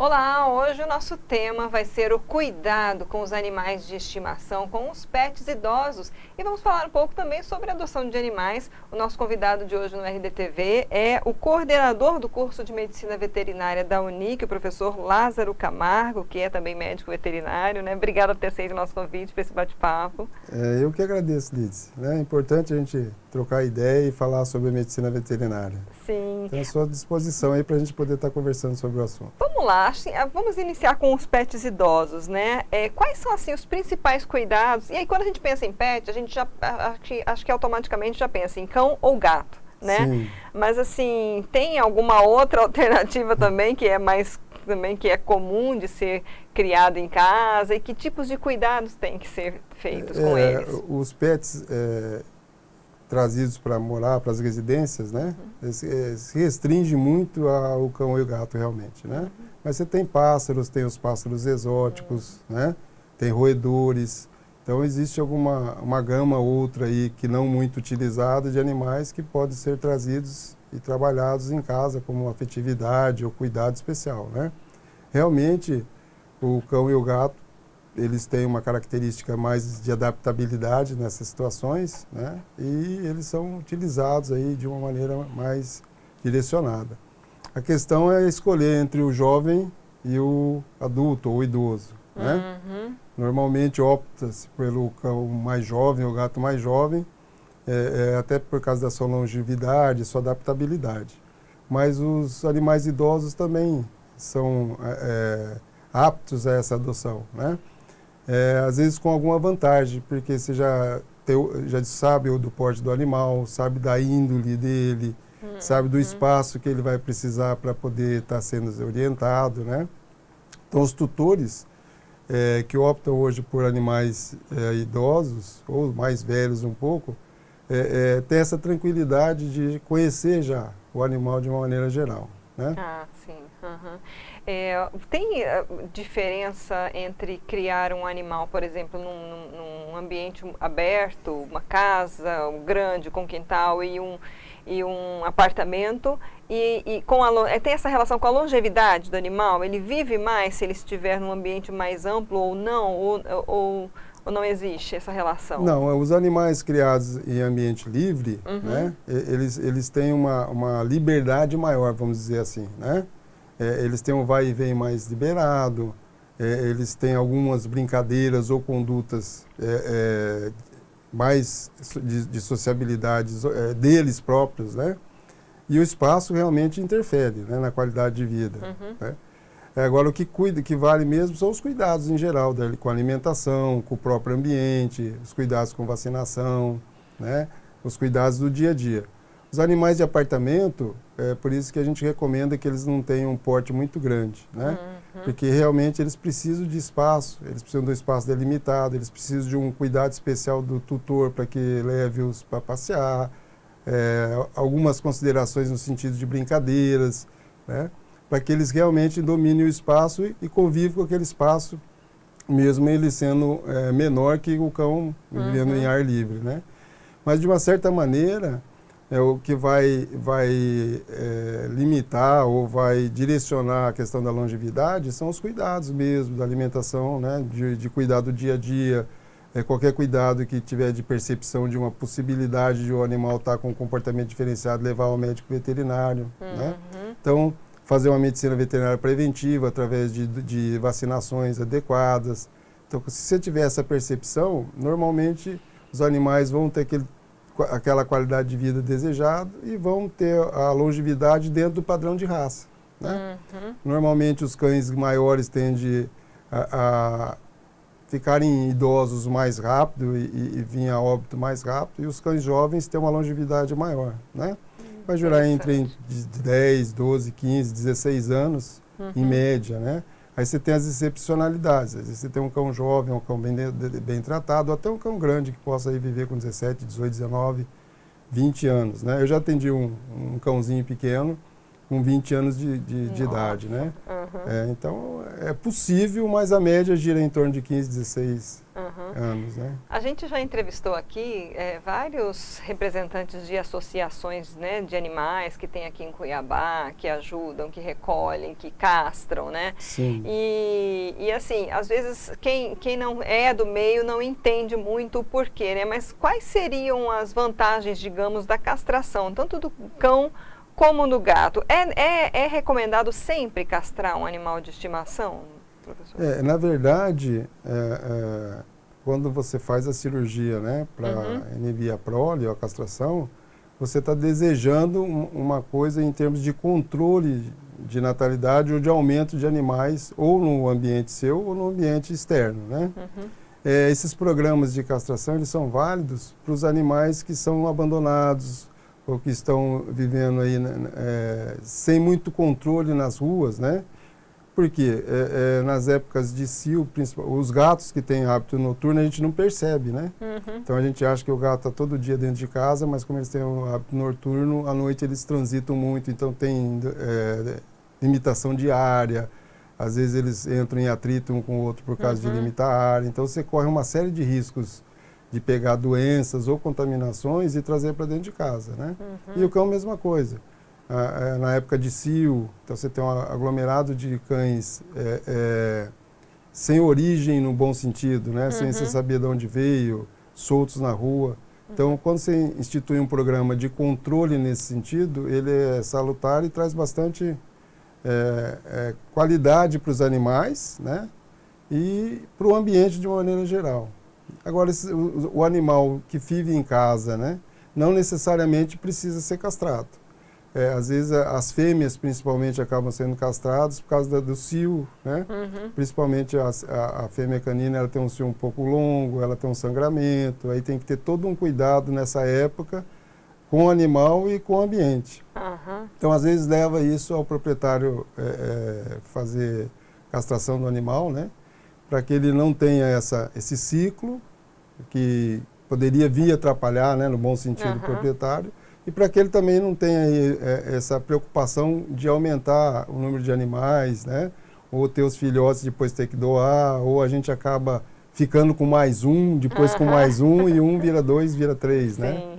Olá, hoje o nosso tema vai ser o cuidado com os animais de estimação, com os pets idosos. E vamos falar um pouco também sobre a adoção de animais. O nosso convidado de hoje no RDTV é o coordenador do curso de Medicina Veterinária da Unic, o professor Lázaro Camargo, que é também médico veterinário, né? Obrigada por ter aceito o nosso convite para esse bate-papo. Eu que agradeço, Lidice. É importante a gente trocar ideia e falar sobre a medicina veterinária. Sim. Estou à sua disposição aí para a gente poder estar conversando sobre o assunto. Vamos lá, vamos iniciar com os pets idosos, né? Quais são, assim, os principais cuidados? E aí, quando a gente pensa em pet, a gente já, acho que automaticamente já pensa em cão ou gato, né? Sim. Mas, assim, tem alguma outra alternativa também que é comum de ser criado em casa? E que tipos de cuidados têm que ser feitos com eles? Os pets trazidos para morar, para as residências, né? Se restringe muito ao cão e ao gato, realmente, né? Mas você tem pássaros, tem os pássaros exóticos, né? Tem roedores. Então, existe uma gama outra aí que não muito utilizada de animais que podem ser trazidos e trabalhados em casa como afetividade ou cuidado especial, né? Realmente, o cão e o gato, eles têm uma característica mais de adaptabilidade nessas situações, né? E eles são utilizados aí de uma maneira mais direcionada. A questão é escolher entre o jovem e o adulto ou idoso, né? Normalmente opta-se pelo cão mais jovem, o gato mais jovem, até por causa da sua longevidade, sua adaptabilidade. Mas os animais idosos também são aptos a essa adoção, né? Às vezes com alguma vantagem, porque você já sabe do porte do animal, sabe da índole dele, sabe do espaço que ele vai precisar para poder estar sendo orientado, né? Então, os tutores que optam hoje por animais idosos, ou mais velhos um pouco, têm essa tranquilidade de conhecer já o animal de uma maneira geral, né? Ah, sim. Tem diferença entre criar um animal, por exemplo, num ambiente aberto, uma casa grande com quintal e um apartamento, tem essa relação com a longevidade do animal? Ele vive mais se ele estiver num ambiente mais amplo ou não? Ou não existe essa relação? Não, os animais criados em ambiente livre, né, eles têm uma liberdade maior, vamos dizer assim, né? Eles têm um vai e vem mais liberado, eles têm algumas brincadeiras ou condutas mais de sociabilidade deles próprios, né? E o espaço realmente interfere, né, na qualidade de vida, né? Agora, o que vale mesmo são os cuidados em geral, com a alimentação, com o próprio ambiente, os cuidados com vacinação, né? Os cuidados do dia a dia. Os animais de apartamento, por isso que a gente recomenda que eles não tenham um porte muito grande, né? Porque realmente eles precisam de espaço, eles precisam do espaço delimitado, eles precisam de um cuidado especial do tutor para que leve-os para passear, algumas considerações no sentido de brincadeiras, né? Para que eles realmente dominem o espaço e convivam com aquele espaço, mesmo ele sendo menor que o cão vivendo em ar livre, né? Mas, de uma certa maneira, o que vai limitar ou vai direcionar a questão da longevidade são os cuidados mesmo, da alimentação, né? De cuidar do dia a dia, qualquer cuidado que tiver de percepção de uma possibilidade de o animal estar com um comportamento diferenciado, levar ao médico veterinário, né? Então, fazer uma medicina veterinária preventiva através de vacinações adequadas. Então, se você tiver essa percepção, normalmente os animais vão ter aquela qualidade de vida desejada e vão ter a longevidade dentro do padrão de raça, né? Normalmente os cães maiores tendem a ficarem idosos mais rápido e vir a óbito mais rápido, e os cães jovens têm uma longevidade maior, né? Vai durar entre 10, 12, 15, 16 anos, em média, né? Aí você tem as excepcionalidades. Às vezes você tem um cão jovem, um cão bem tratado, ou até um cão grande que possa aí viver com 17, 18, 19, 20 anos, né? Eu já atendi um cãozinho pequeno com 20 anos de idade, né? Então, é possível, mas a média gira em torno de 15, 16 anos, né? A gente já entrevistou aqui vários representantes de associações, né, de animais que tem aqui em Cuiabá, que ajudam, que recolhem, que castram, né? Sim. E assim, às vezes quem não é do meio não entende muito o porquê, né? Mas quais seriam as vantagens, digamos, da castração, tanto do cão como do gato? É recomendado sempre castrar um animal de estimação, professor? Na verdade, quando você faz a cirurgia, né, para inibir a prole ou a castração, você está desejando uma coisa em termos de controle de natalidade ou de aumento de animais, ou no ambiente seu ou no ambiente externo, né? Esses programas de castração, eles são válidos para os animais que são abandonados ou que estão vivendo aí sem muito controle nas ruas, né? Porque nas épocas de cio, os gatos que têm hábito noturno, a gente não percebe, né? Então a gente acha que o gato está todo dia dentro de casa, mas como eles têm um hábito noturno, à noite eles transitam muito, então tem limitação de área, às vezes eles entram em atrito um com o outro por causa de limitar a área, então você corre uma série de riscos de pegar doenças ou contaminações e trazer para dentro de casa, né? E o cão, mesma coisa. Na época de cio, então você tem um aglomerado de cães sem origem no bom sentido, né? Sem você saber de onde veio, soltos na rua. Então, quando você institui um programa de controle nesse sentido, ele é salutar e traz bastante qualidade para os animais, né? E para o ambiente de uma maneira geral. Agora, o animal que vive em casa, né, não necessariamente precisa ser castrado. Às vezes as fêmeas principalmente acabam sendo castradas por causa do cio, né? Principalmente a fêmea canina, ela tem um cio um pouco longo, ela tem um sangramento, aí tem que ter todo um cuidado nessa época com o animal e com o ambiente. Então, às vezes leva isso ao proprietário fazer castração do animal, né? Para que ele não tenha esse ciclo que poderia vir atrapalhar, né, no bom sentido, o proprietário, e para que ele também não tenha essa preocupação de aumentar o número de animais, né, ou ter os filhotes depois ter que doar, ou a gente acaba ficando com mais um, depois com mais um, e um vira dois, vira três, né?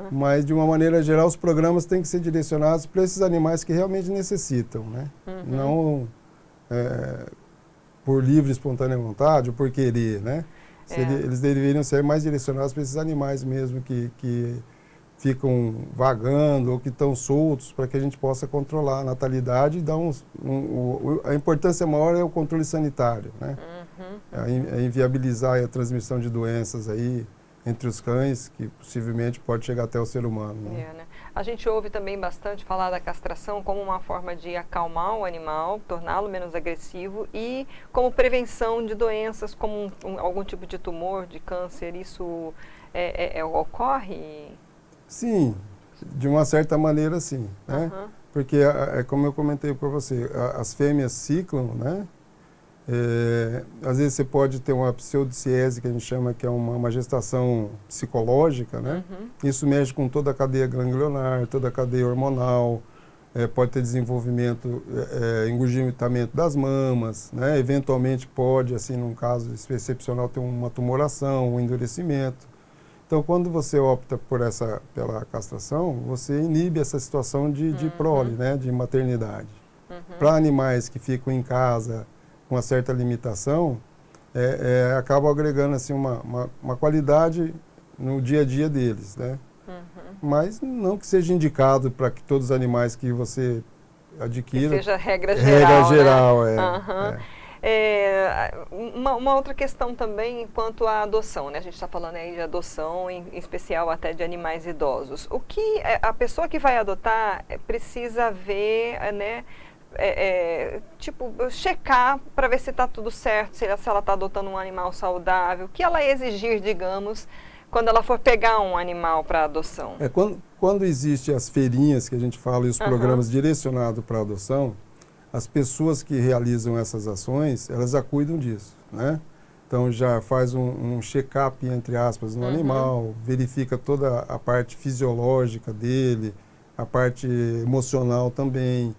Mas, de uma maneira geral, os programas têm que ser direcionados para esses animais que realmente necessitam, né? Não por livre e espontânea vontade ou por querer, né? Eles deveriam ser mais direcionados para esses animais mesmo que ficam vagando ou que estão soltos, para que a gente possa controlar a natalidade e dar a importância maior é o controle sanitário, né? Inviabilizar a transmissão de doenças aí entre os cães, que possivelmente pode chegar até o ser humano, né? Né? A gente ouve também bastante falar da castração como uma forma de acalmar o animal, torná-lo menos agressivo e como prevenção de doenças como algum tipo de tumor, de câncer. Isso ocorre? Sim, de uma certa maneira sim, né? Porque, como eu comentei para você, as fêmeas ciclam, né? Às vezes você pode ter uma pseudociese, que a gente chama que é uma gestação psicológica, né? Isso mexe com toda a cadeia ganglionar, toda a cadeia hormonal, pode ter desenvolvimento, engurgitamento das mamas, né? Eventualmente pode, assim, num caso excepcional, ter uma tumoração, um endurecimento. Então, quando você opta pela castração, você inibe essa situação de prole, né? De maternidade. Para animais que ficam em casa com uma certa limitação, acaba agregando assim, uma qualidade no dia a dia deles, né? Mas não que seja indicado para que todos os animais que você adquira... Que seja regra geral, né? Uma outra questão também quanto à adoção, né? A gente está falando aí de adoção, em especial até de animais idosos. O que a pessoa que vai adotar precisa ver, né? Checar para ver se está tudo certo, se ela está adotando um animal saudável, o que ela exigir, digamos, quando ela for pegar um animal para adoção. Quando existem as feirinhas que a gente fala e os programas direcionados para adoção, as pessoas que realizam essas ações, elas já cuidam disso, né? Então já faz um check-up, entre aspas, no animal, verifica toda a parte fisiológica dele, a parte emocional também,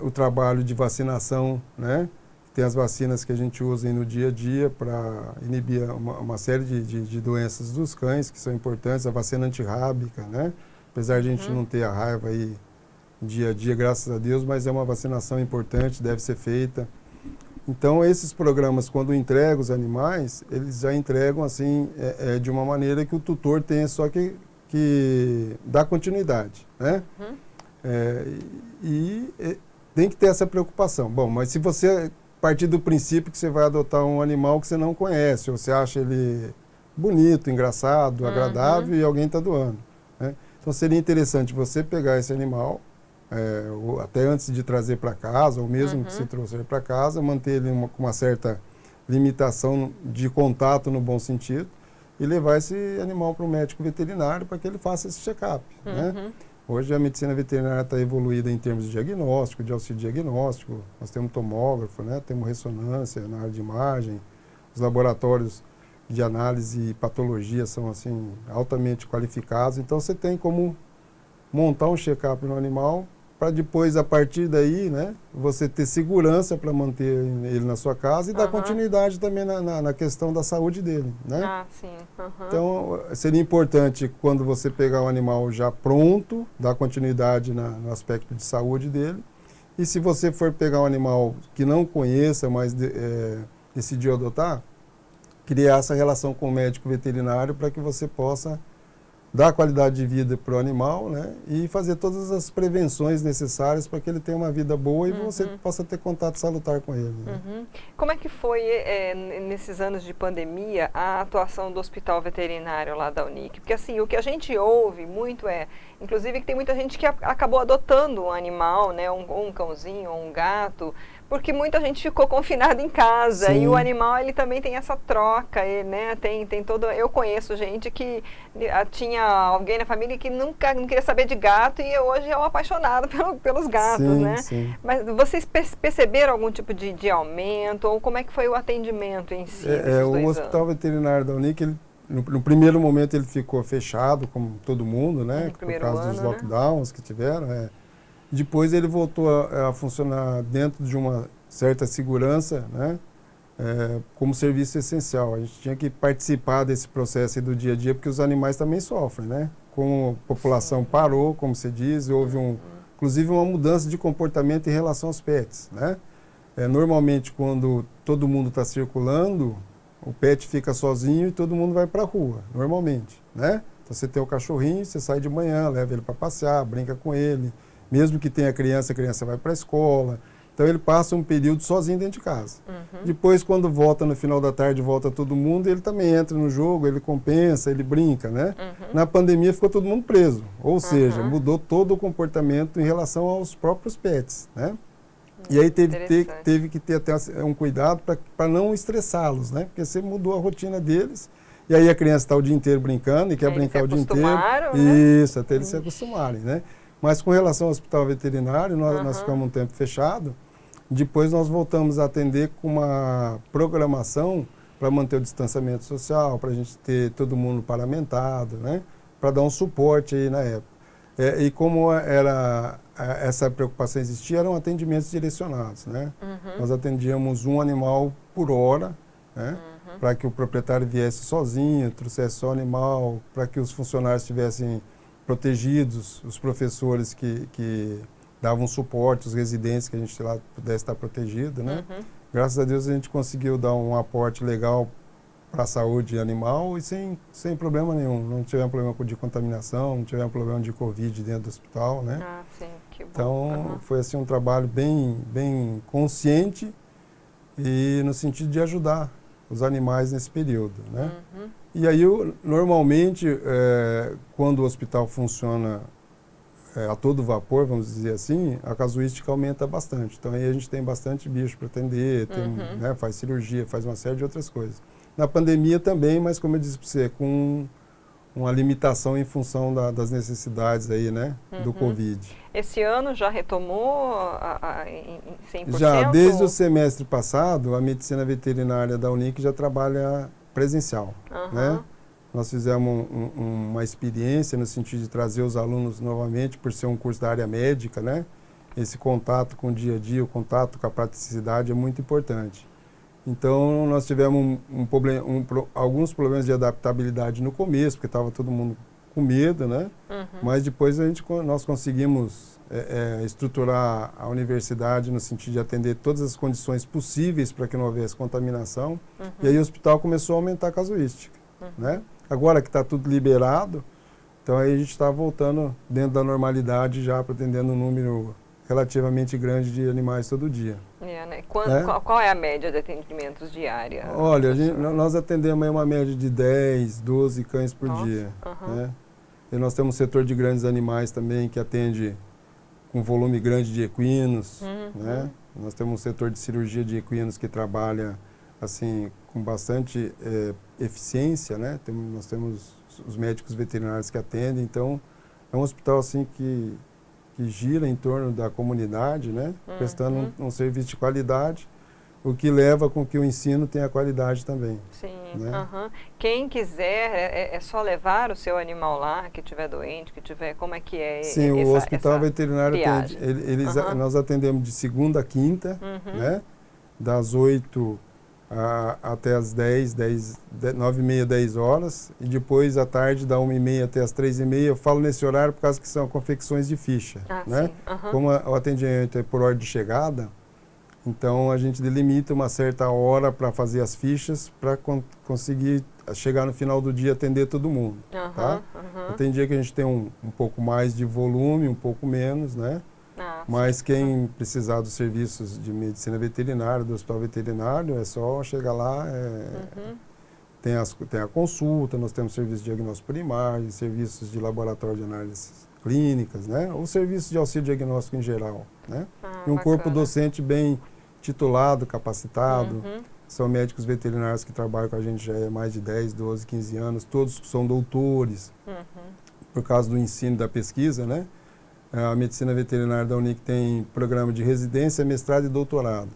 o trabalho de vacinação, né? tem as vacinas que a gente usa aí no dia a dia para inibir uma série de doenças dos cães, que são importantes, a vacina antirrábica, né? Apesar de a gente não ter a raiva aí dia a dia, graças a Deus, mas é uma vacinação importante, deve ser feita. Então, esses programas, quando entregam os animais, eles já entregam assim, de uma maneira que o tutor tenha só que dá continuidade, né? E tem que ter essa preocupação. Bom, mas se você partir do princípio que você vai adotar um animal que você não conhece, ou você acha ele bonito, engraçado, agradável e alguém está doando, né? Então seria interessante você pegar esse animal, ou até antes de trazer para casa, ou mesmo que se trouxer para casa, manter ele com uma certa limitação de contato no bom sentido e levar esse animal para o médico veterinário para que ele faça esse check-up, né? Hoje a medicina veterinária está evoluída em termos de diagnóstico, de auxílio diagnóstico. Nós temos tomógrafo, né? Temos ressonância na área de imagem. Os laboratórios de análise e patologia são assim altamente qualificados. Então você tem como montar um check-up no animal para depois, a partir daí, né, você ter segurança para manter ele na sua casa e dar continuidade também na questão da saúde dele, né? Ah, sim. Então, seria importante, quando você pegar o animal já pronto, dar continuidade no aspecto de saúde dele. E se você for pegar um animal que não conheça, mas decidiu adotar, criar essa relação com o médico veterinário para que você possa dar qualidade de vida para o animal, né? E fazer todas as prevenções necessárias para que ele tenha uma vida boa e você possa ter contato salutar com ele, né? Como é que foi, nesses anos de pandemia, a atuação do hospital veterinário lá da Unic? Porque assim, o que a gente ouve muito inclusive que tem muita gente que acabou adotando um animal, né? Um cãozinho, um gato, porque muita gente ficou confinada em casa. Sim. E o animal, ele também tem essa troca, né? Tem todo... Eu conheço gente que tinha alguém na família que não queria saber de gato e hoje é um apaixonado pelos gatos, sim, né? Sim. Mas vocês perceberam algum tipo de aumento? Ou como é que foi o atendimento em si? O hospital veterinário da Unic, no primeiro momento ele ficou fechado, como todo mundo, né? Por causa dos lockdowns, né, que tiveram. Depois ele voltou a funcionar dentro de uma certa segurança, né? Como serviço essencial. A gente tinha que participar desse processo aí do dia a dia, porque os animais também sofrem, né? Como a população parou, como você diz, houve inclusive uma mudança de comportamento em relação aos pets, né? Normalmente, quando todo mundo está circulando, o pet fica sozinho e todo mundo vai para a rua, normalmente, né? Então você tem o cachorrinho, você sai de manhã, leva ele para passear, brinca com ele. Mesmo que tenha criança, a criança vai para a escola. Então ele passa um período sozinho dentro de casa. Depois, quando volta no final da tarde, volta todo mundo, ele também entra no jogo, ele compensa, ele brinca, né? Na pandemia ficou todo mundo preso. Ou seja, mudou todo o comportamento em relação aos próprios pets, né? E aí teve que ter até um cuidado para não estressá-los, né? Porque você mudou a rotina deles. E aí a criança está o dia inteiro brincando e quer brincar o dia inteiro. Né? Isso, até eles se acostumarem, né? Mas com relação ao hospital veterinário, nós ficamos um tempo fechado. Depois nós voltamos a atender com uma programação para manter o distanciamento social, para a gente ter todo mundo paramentado, né? Para dar um suporte aí na época. E como essa preocupação existia, eram atendimentos direcionados, né? Nós atendíamos um animal por hora, né? Para que o proprietário viesse sozinho, trouxesse só o animal, para que os funcionários tivessem protegidos, os professores que davam suporte, os residentes que a gente lá pudesse estar protegido, né? Graças a Deus a gente conseguiu dar um aporte legal para a saúde animal e sem problema nenhum. Não tivemos problema de contaminação, não tivemos problema de Covid dentro do hospital, né? Ah, sim, que bom. Então, foi assim um trabalho bem consciente e no sentido de ajudar os animais nesse período, né? E aí, normalmente, quando o hospital funciona a todo vapor, vamos dizer assim, a casuística aumenta bastante. Então, aí a gente tem bastante bicho para atender, né, faz cirurgia, faz uma série de outras coisas. Na pandemia também, mas como eu disse para você, com uma limitação em função das necessidades aí, né, do Covid. Esse ano já retomou em 100%? Já, desde o semestre passado, a medicina veterinária da Unic já trabalha presencial, né? Nós fizemos uma experiência no sentido de trazer os alunos novamente, por ser um curso da área médica, né? esse contato com o dia a dia, o contato com a praticidade é muito importante. Então, nós tivemos alguns problemas de adaptabilidade no começo, porque estava todo mundo com medo, né? Mas depois nós conseguimos estruturar a universidade no sentido de atender todas as condições possíveis para que não houvesse contaminação. E aí o hospital começou a aumentar a casuística, né? Agora que está tudo liberado, então aí a gente está voltando dentro da normalidade, já atendendo um número relativamente grande de animais todo dia. Né? Qual é a média de atendimentos diária? Olha, nós atendemos aí uma média de 10, 12 cães por dia. Né? E nós temos um setor de grandes animais também que atende com volume grande de equinos. Né? Nós temos um setor de cirurgia de equinos que trabalha assim, com bastante eficiência. Né? Nós temos os médicos veterinários que atendem. Então, é um hospital assim que gira em torno da comunidade, né? Prestando um serviço de qualidade, o que leva com que o ensino tenha qualidade também. Sim. Né? Quem quiser, é só levar o seu animal lá, que estiver doente, que tiver, como é que é? Sim, o hospital veterinário atende, nós atendemos de segunda a quinta, né? Das 8 até as 9h30, 10 horas, e depois à tarde da 1h30 até as 3h30. Eu falo nesse horário por causa que são confecções de ficha, né? Como o atendimento é por ordem de chegada, então a gente delimita uma certa hora para fazer as fichas para conseguir chegar no final do dia e atender todo mundo, tá? Tem dia que a gente tem um pouco mais de volume, um pouco menos, né? Mas quem precisar dos serviços de medicina veterinária, do hospital veterinário, é só chegar lá, tem a consulta, nós temos serviços de diagnóstico por imagem, serviços de laboratório de análises clínicas, né? Ou serviços de auxílio diagnóstico em geral, né? E um corpo docente bem titulado, capacitado. São médicos veterinários que trabalham com a gente já há mais de 10, 12, 15 anos, todos são doutores, por causa do ensino e da pesquisa, né? A medicina veterinária da Unic tem programa de residência, mestrado e doutorado.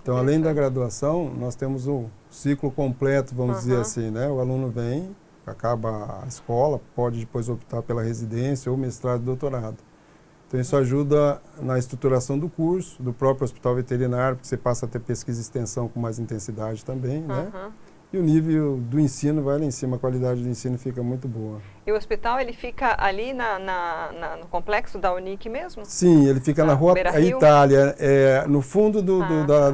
Então, além da graduação, nós temos o ciclo completo, vamos dizer assim, né? O aluno vem, acaba a escola, pode depois optar pela residência ou mestrado e doutorado. Então, isso ajuda na estruturação do curso, do próprio hospital veterinário, porque você passa a ter pesquisa e extensão com mais intensidade também, né? E o nível do ensino vai lá em cima, a qualidade do ensino fica muito boa. E o hospital, ele fica ali no complexo da Unic mesmo? Sim, ele fica na rua Itália, no fundo do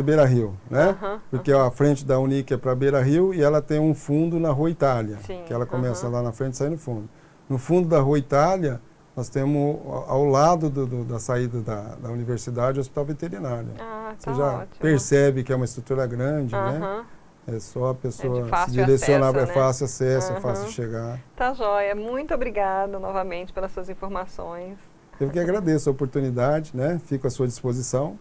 Beira Rio, né? Porque a frente da Unic é para Beira Rio e ela tem um fundo na rua Itália, que ela começa lá na frente e sai no fundo. No fundo da rua Itália, nós temos ao lado da saída da universidade o hospital veterinário. Você já percebe que é uma estrutura grande, né? É só a pessoa se direcionar, é fácil acesso, é fácil chegar. Tá joia. Muito obrigada novamente pelas suas informações. Eu que agradeço a oportunidade, né? Fico à sua disposição.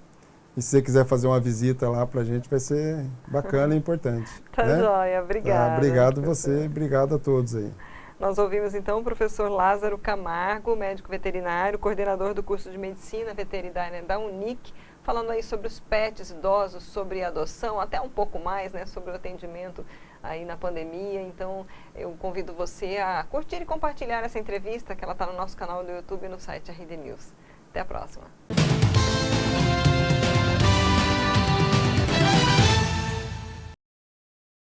E se você quiser fazer uma visita lá pra gente, vai ser bacana e importante. Tá joia. Obrigada. Obrigado você, obrigado a todos aí. Nós ouvimos então o professor Lázaro Camargo, médico veterinário, coordenador do curso de Medicina Veterinária da Unic, falando aí sobre os pets idosos, sobre a adoção, até um pouco mais, né, sobre o atendimento aí na pandemia. Então, eu convido você a curtir e compartilhar essa entrevista, que ela está no nosso canal do YouTube e no site RD News. Até a próxima.